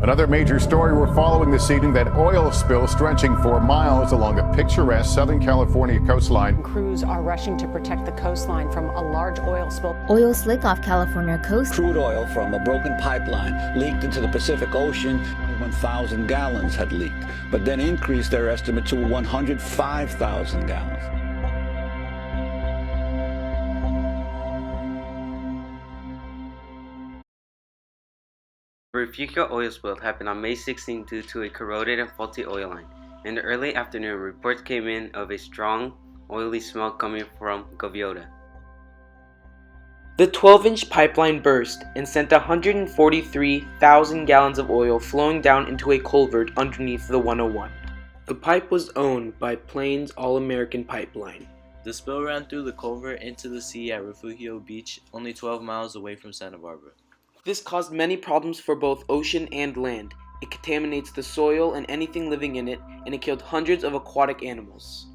Another major story we're following this evening, that oil spill stretching for miles along a picturesque Southern California coastline. Crews are rushing to protect the coastline from a large oil spill. Oil slick off California coast. Crude oil from a broken pipeline leaked into the Pacific Ocean. 1,000 gallons had leaked, but then increased their estimate to 105,000 gallons. The Refugio Oil Spill happened on May 16 due to a corroded and faulty oil line. In the early afternoon, reports came in of a strong, oily smell coming from Gaviota. The 12-inch pipeline burst and sent 143,000 gallons of oil flowing down into a culvert underneath the 101. The pipe was owned by Plains All-American Pipeline. The spill ran through the culvert into the sea at Refugio Beach, only 12 miles away from Santa Barbara. This caused many problems for both ocean and land. It contaminates the soil and anything living in it, and it killed hundreds of aquatic animals.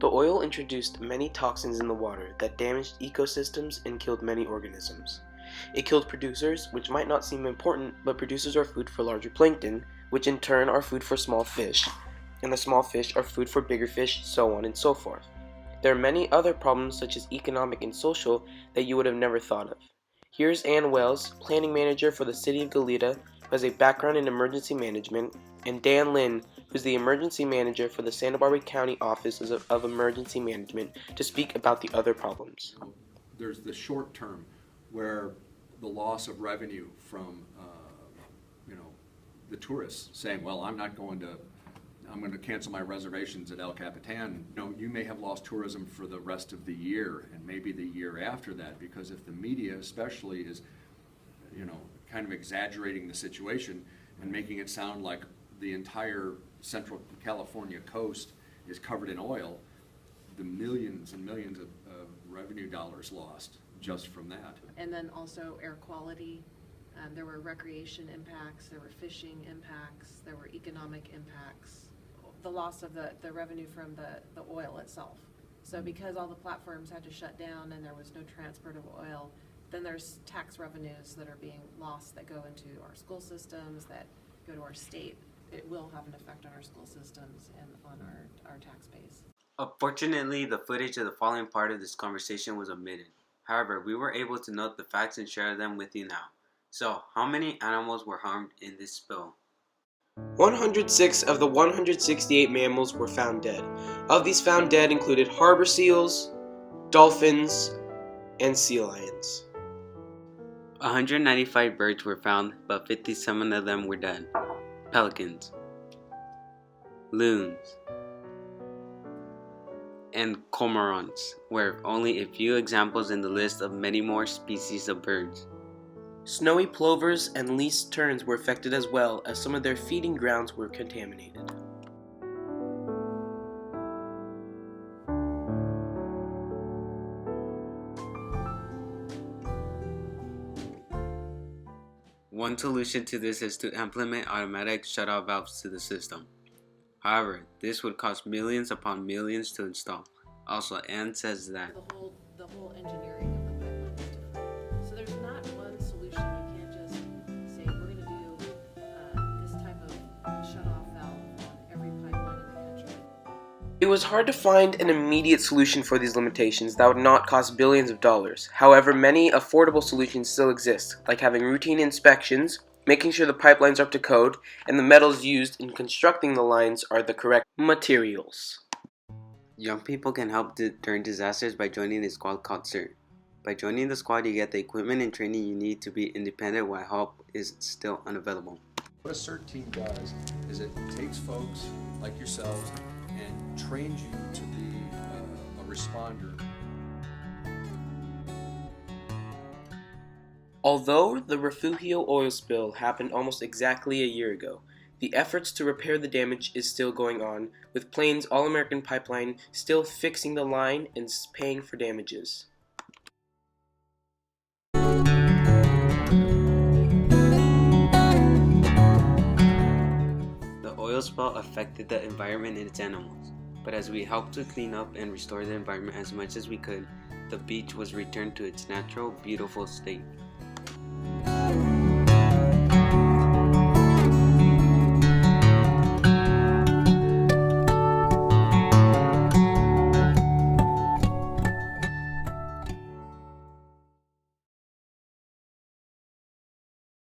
The oil introduced many toxins in the water that damaged ecosystems and killed many organisms. It killed producers, which might not seem important, but producers are food for larger plankton, which in turn are food for small fish, and the small fish are food for bigger fish, so on and so forth. There are many other problems such as economic and social that you would have never thought of. Here's Ann Wells, planning manager for the city of Goleta, who has a background in emergency management, and Dan Lynn, who's the emergency manager for the Santa Barbara County Office of Emergency Management, to speak about the other problems. There's the short term where the loss of revenue from the tourists saying, well, I'm going to cancel my reservations at El Capitan. You may have lost tourism for the rest of the year and maybe the year after that, because if the media especially is, kind of exaggerating the situation and making it sound like the entire Central California coast is covered in oil, the millions and millions of revenue dollars lost just from that. And then also air quality. There were recreation impacts, there were fishing impacts, there were economic impacts. The loss of the revenue from the oil itself. So because all the platforms had to shut down and there was no transport of oil, then there's tax revenues that are being lost that go into our school systems, that go to our state. It will have an effect on our school systems and on our tax base. Unfortunately, the footage of the following part of this conversation was omitted. However, we were able to note the facts and share them with you now. So, how many animals were harmed in this spill? 106 of the 168 mammals were found dead. Of these found dead included harbor seals, dolphins, and sea lions. 195 birds were found, but 57 of them were dead. Pelicans, loons, and cormorants were only a few examples in the list of many more species of birds. Snowy plovers and least terns were affected as well, as some of their feeding grounds were contaminated. One solution to this is to implement automatic shutoff valves to the system. However, this would cost millions upon millions to install. Also, Ann says that the whole engineering of the pipeline is different. So there's not one solution. You can't just say we're going to do this type of shutoff valve on every pipeline in the country. It was hard to find an immediate solution for these limitations that would not cost billions of dollars. However, many affordable solutions still exist, like having routine inspections, making sure the pipelines are up to code, and the metals used in constructing the lines are the correct materials. young people can help during disasters by joining a squad called CERT. By joining the squad, you get the equipment and training you need to be independent while help is still unavailable. What a CERT team does is it takes folks like yourselves and trains you to be a responder. Although the Refugio oil spill happened almost exactly a year ago, the efforts to repair the damage is still going on, with Plains All-American Pipeline still fixing the line and paying for damages. The oil spill affected the environment and its animals, but as we helped to clean up and restore the environment as much as we could, the beach was returned to its natural, beautiful state.